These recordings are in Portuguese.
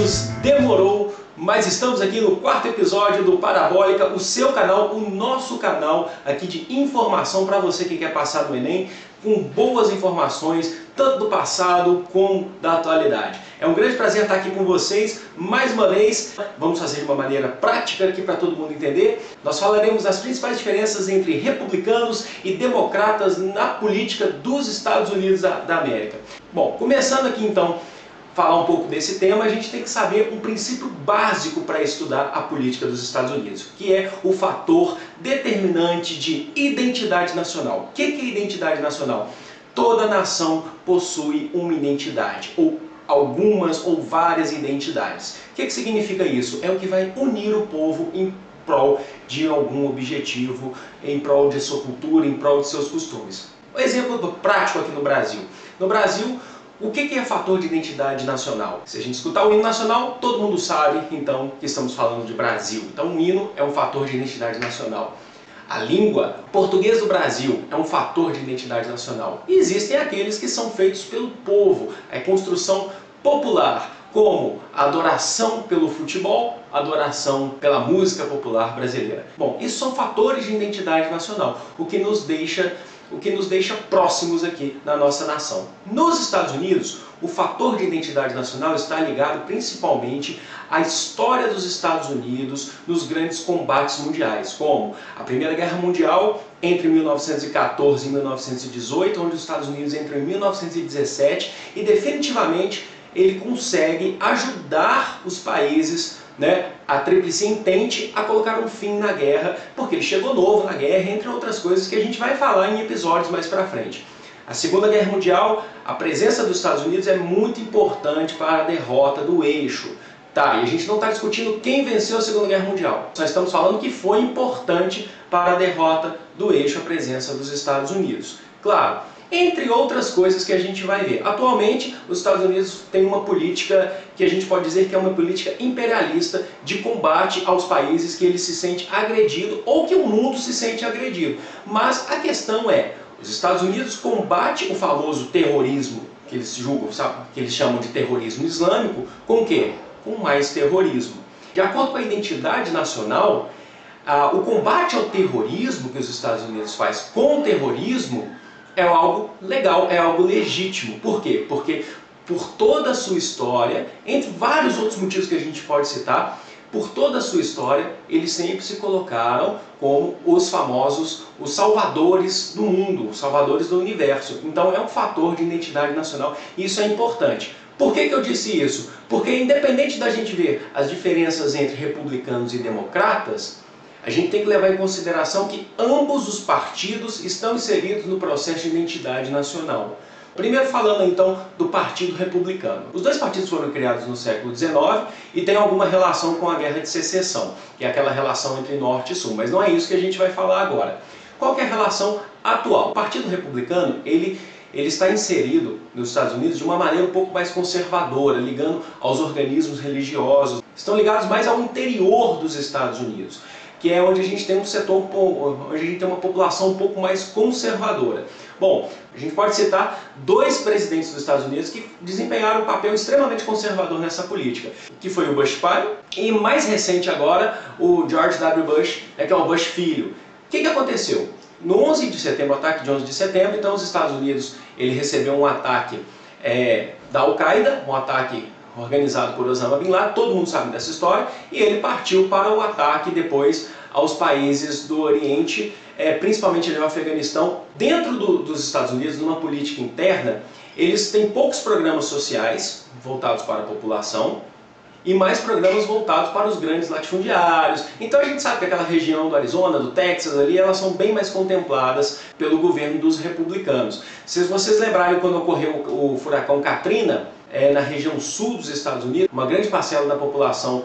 Unidos demorou, mas estamos aqui no quarto episódio do Parabólica, o seu canal, o nosso canal aqui de informação para você que quer passar no Enem, com boas informações, tanto do passado como da atualidade. É um grande prazer estar aqui com vocês mais uma vez. Vamos fazer de uma maneira prática aqui para todo mundo entender. Nós falaremos das principais diferenças entre republicanos e democratas na política dos Estados Unidos da América. Bom, começando aqui então falar um pouco desse tema, a gente tem que saber um princípio básico para estudar a política dos Estados Unidos, que é o fator determinante de identidade nacional. O que é identidade nacional? Toda nação possui uma identidade, ou algumas ou várias identidades. O que significa isso? É o que vai unir o povo em prol de algum objetivo, em prol de sua cultura, em prol de seus costumes. Um exemplo prático aqui no Brasil. No Brasil, o que é fator de identidade nacional? Se a gente escutar o hino nacional, todo mundo sabe, então, que estamos falando de Brasil. Então, o hino é um fator de identidade nacional. A língua, português do Brasil, é um fator de identidade nacional. E existem aqueles que são feitos pelo povo, é construção popular, como a adoração pelo futebol, a adoração pela música popular brasileira. Bom, isso são fatores de identidade nacional, o que nos deixa próximos aqui na nossa nação. Nos Estados Unidos, o fator de identidade nacional está ligado principalmente à história dos Estados Unidos nos grandes combates mundiais, como a Primeira Guerra Mundial entre 1914 e 1918, onde os Estados Unidos entram em 1917 e definitivamente ele consegue ajudar os países, a Tríplice Entente, a colocar um fim na guerra, porque ele chegou novo na guerra, entre outras coisas que a gente vai falar em episódios mais pra frente. A Segunda Guerra Mundial, a presença dos Estados Unidos é muito importante para a derrota do eixo. Tá, e a gente não está discutindo quem venceu a Segunda Guerra Mundial, só estamos falando que foi importante para a derrota do eixo a presença dos Estados Unidos. Claro, entre outras coisas que a gente vai ver. Atualmente, os Estados Unidos têm uma política que a gente pode dizer que é uma política imperialista de combate aos países que ele se sente agredido ou que o mundo se sente agredido. Mas a questão é, os Estados Unidos combatem o famoso terrorismo, que eles julgam, que eles chamam de terrorismo islâmico, com o quê? Com mais terrorismo. De acordo com a identidade nacional, o combate ao terrorismo que os Estados Unidos faz com o terrorismo é algo legal, é algo legítimo. Por quê? Porque por toda a sua história, entre vários outros motivos que a gente pode citar, por toda a sua história, eles sempre se colocaram como os famosos, os salvadores do mundo, os salvadores do universo. Então é um fator de identidade nacional e isso é importante. Por que eu disse isso? Porque independente da gente ver as diferenças entre republicanos e democratas, a gente tem que levar em consideração que ambos os partidos estão inseridos no processo de identidade nacional. Primeiro falando então do Partido Republicano. Os dois partidos foram criados no século XIX e têm alguma relação com a Guerra de Secessão, que é aquela relação entre Norte e Sul, mas não é isso que a gente vai falar agora. Qual que é a relação atual? O Partido Republicano, ele está inserido nos Estados Unidos de uma maneira um pouco mais conservadora, ligando aos organismos religiosos. Estão ligados mais ao interior dos Estados Unidos, que é onde a gente tem um setor, onde a gente tem uma população um pouco mais conservadora. Bom, a gente pode citar dois presidentes dos Estados Unidos que desempenharam um papel extremamente conservador nessa política, que foi o Bush pai e mais recente agora o George W. Bush, que é o Bush filho. O que aconteceu? No 11 de setembro, o ataque de 11 de setembro, então os Estados Unidos ele recebeu um ataque da Al-Qaeda, um ataque organizado por Osama Bin Laden, todo mundo sabe dessa história, e ele partiu para o ataque depois aos países do Oriente, principalmente ali no Afeganistão. Dentro dos Estados Unidos, numa política interna, eles têm poucos programas sociais voltados para a população e mais programas voltados para os grandes latifundiários. Então a gente sabe que aquela região do Arizona, do Texas ali, elas são bem mais contempladas pelo governo dos republicanos. Se vocês lembrarem quando ocorreu o furacão Katrina, na região sul dos Estados Unidos, uma grande parcela da população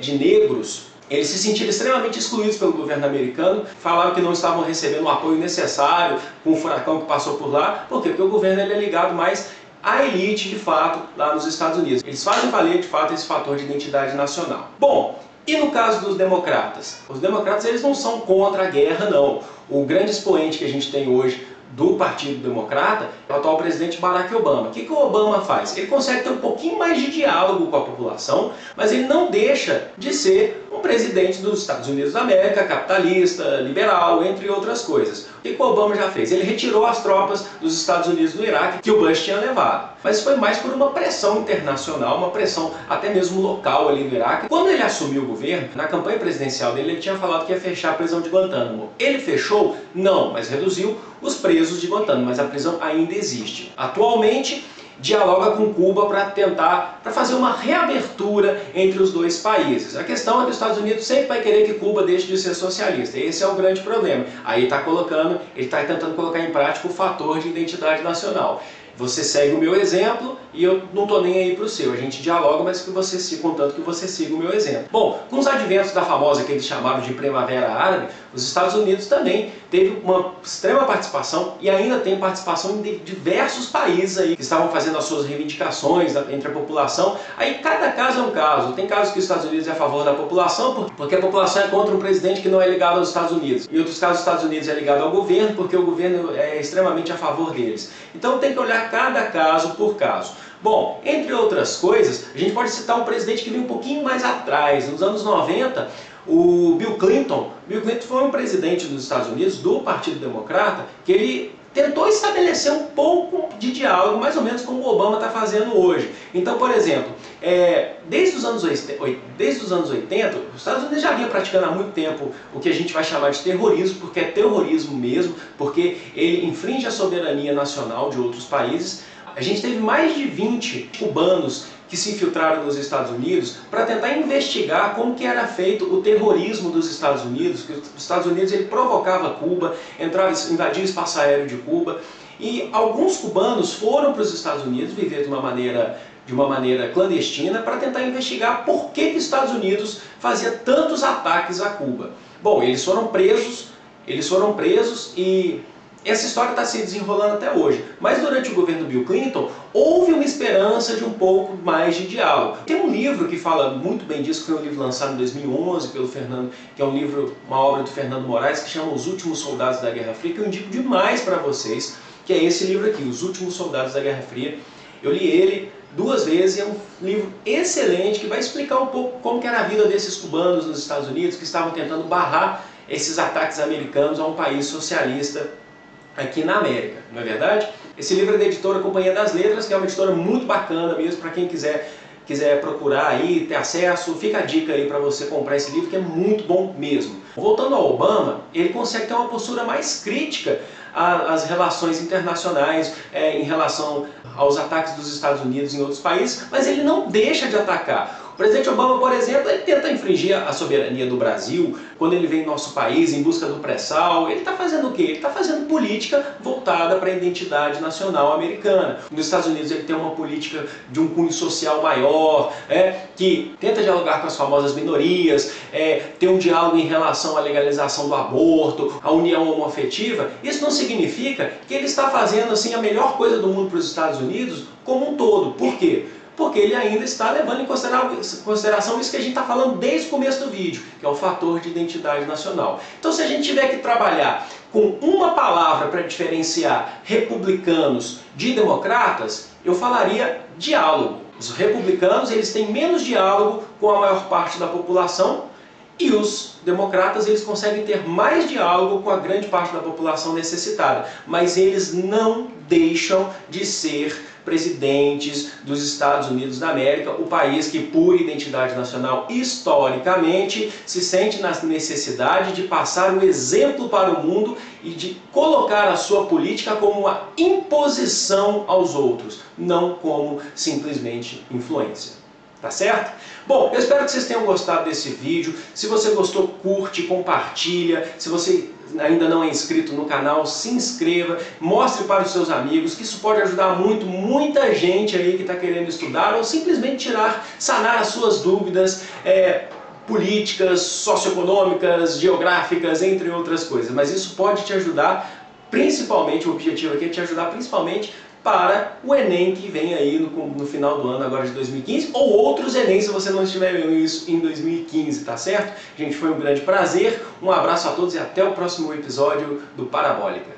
de negros, eles se sentiram extremamente excluídos pelo governo americano, falaram que não estavam recebendo o apoio necessário com o furacão que passou por lá. Por quê? Porque o governo ele é ligado mais à elite, de fato, lá nos Estados Unidos. Eles fazem valer, de fato, esse fator de identidade nacional. Bom, e no caso dos democratas? Os democratas eles não são contra a guerra, não. O grande expoente que a gente tem hoje do Partido Democrata é o atual presidente Barack Obama. O que o Obama faz? Ele consegue ter um pouquinho mais de diálogo com a população, mas ele não deixa de ser um presidente dos Estados Unidos da América, capitalista, liberal, entre outras coisas. O que o Obama já fez? Ele retirou as tropas dos Estados Unidos do Iraque que o Bush tinha levado. Mas foi mais por uma pressão internacional, uma pressão até mesmo local ali no Iraque. Quando ele assumiu o governo, na campanha presidencial dele, ele tinha falado que ia fechar a prisão de Guantánamo. Ele fechou? Não, mas reduziu os presos de Guantánamo, mas a prisão ainda existe. Atualmente, dialoga com Cuba para fazer uma reabertura entre os dois países. A questão é que os Estados Unidos sempre vai querer que Cuba deixe de ser socialista. Esse é o grande problema. Aí ele está tentando colocar em prática o fator de identidade nacional. Você segue o meu exemplo e eu não estou nem aí para o seu. A gente dialoga, mas contanto que você siga o meu exemplo. Bom, com os adventos da famosa que eles chamaram de Primavera Árabe, os Estados Unidos também teve uma extrema participação e ainda tem participação em diversos países aí que estavam fazendo as suas reivindicações entre a população. Aí cada caso é um caso. Tem casos que os Estados Unidos é a favor da população porque a população é contra um presidente que não é ligado aos Estados Unidos. E outros casos os Estados Unidos é ligado ao governo porque o governo é extremamente a favor deles. Então tem que olhar cada caso por caso. Bom, entre outras coisas, a gente pode citar um presidente que veio um pouquinho mais atrás. Nos anos 90, o Bill Clinton foi um presidente dos Estados Unidos, do Partido Democrata, que ele tentou estabelecer um pouco de diálogo, mais ou menos como o Obama está fazendo hoje. Então, por exemplo, desde os anos 80, os Estados Unidos já vinha praticando há muito tempo o que a gente vai chamar de terrorismo, porque é terrorismo mesmo, porque ele infringe a soberania nacional de outros países. A gente teve mais de 20 cubanos que se infiltraram nos Estados Unidos para tentar investigar como que era feito o terrorismo dos Estados Unidos, que os Estados Unidos ele provocava Cuba, invadia o espaço aéreo de Cuba, e alguns cubanos foram para os Estados Unidos viver de uma maneira clandestina para tentar investigar por que os Estados Unidos fazia tantos ataques a Cuba. Bom, eles foram presos e essa história está se desenrolando até hoje. Mas durante o governo do Bill Clinton, houve uma esperança de um pouco mais de diálogo. Tem um livro que fala muito bem disso, que foi um livro lançado em 2011 pelo Fernando, que é uma obra do Fernando Moraes, que chama Os Últimos Soldados da Guerra Fria, que eu indico demais para vocês, que é esse livro aqui, Os Últimos Soldados da Guerra Fria. Eu li ele 2 vezes e é um livro excelente que vai explicar um pouco como que era a vida desses cubanos nos Estados Unidos, que estavam tentando barrar esses ataques americanos a um país socialista aqui na América, não é verdade? Esse livro é da editora Companhia das Letras, que é uma editora muito bacana mesmo, para quem quiser procurar aí, ter acesso, fica a dica aí para você comprar esse livro, que é muito bom mesmo. Voltando ao Obama, ele consegue ter uma postura mais crítica às relações internacionais, em relação aos ataques dos Estados Unidos em outros países, mas ele não deixa de atacar. O presidente Obama, por exemplo, ele tenta infringir a soberania do Brasil quando ele vem em nosso país em busca do pré-sal. Ele está fazendo o quê? Ele está fazendo política voltada para a identidade nacional americana. Nos Estados Unidos ele tem uma política de um cunho social maior, que tenta dialogar com as famosas minorias, tem um diálogo em relação à legalização do aborto, à união homoafetiva. Isso não significa que ele está fazendo assim a melhor coisa do mundo para os Estados Unidos como um todo. Por quê? Porque ele ainda está levando em consideração isso que a gente está falando desde o começo do vídeo, que é o fator de identidade nacional. Então, se a gente tiver que trabalhar com uma palavra para diferenciar republicanos de democratas, eu falaria diálogo. Os republicanos eles têm menos diálogo com a maior parte da população, e os democratas eles conseguem ter mais diálogo com a grande parte da população necessitada, mas eles não deixam de ser presidentes dos Estados Unidos da América, o país que, por identidade nacional, historicamente, se sente na necessidade de passar um exemplo para o mundo e de colocar a sua política como uma imposição aos outros, não como simplesmente influência. Tá certo? Bom, eu espero que vocês tenham gostado desse vídeo. Se você gostou, curte, compartilha. Se você ainda não é inscrito no canal, se inscreva, mostre para os seus amigos, que isso pode ajudar muita gente aí que está querendo estudar ou simplesmente sanar as suas dúvidas políticas, socioeconômicas, geográficas, entre outras coisas. Mas isso pode te ajudar, principalmente, o objetivo aqui é te ajudar principalmente para o Enem que vem aí no final do ano agora de 2015, ou outros Enem se você não estiver vendo isso em 2015, tá certo? Gente, foi um grande prazer, um abraço a todos e até o próximo episódio do Parabólica.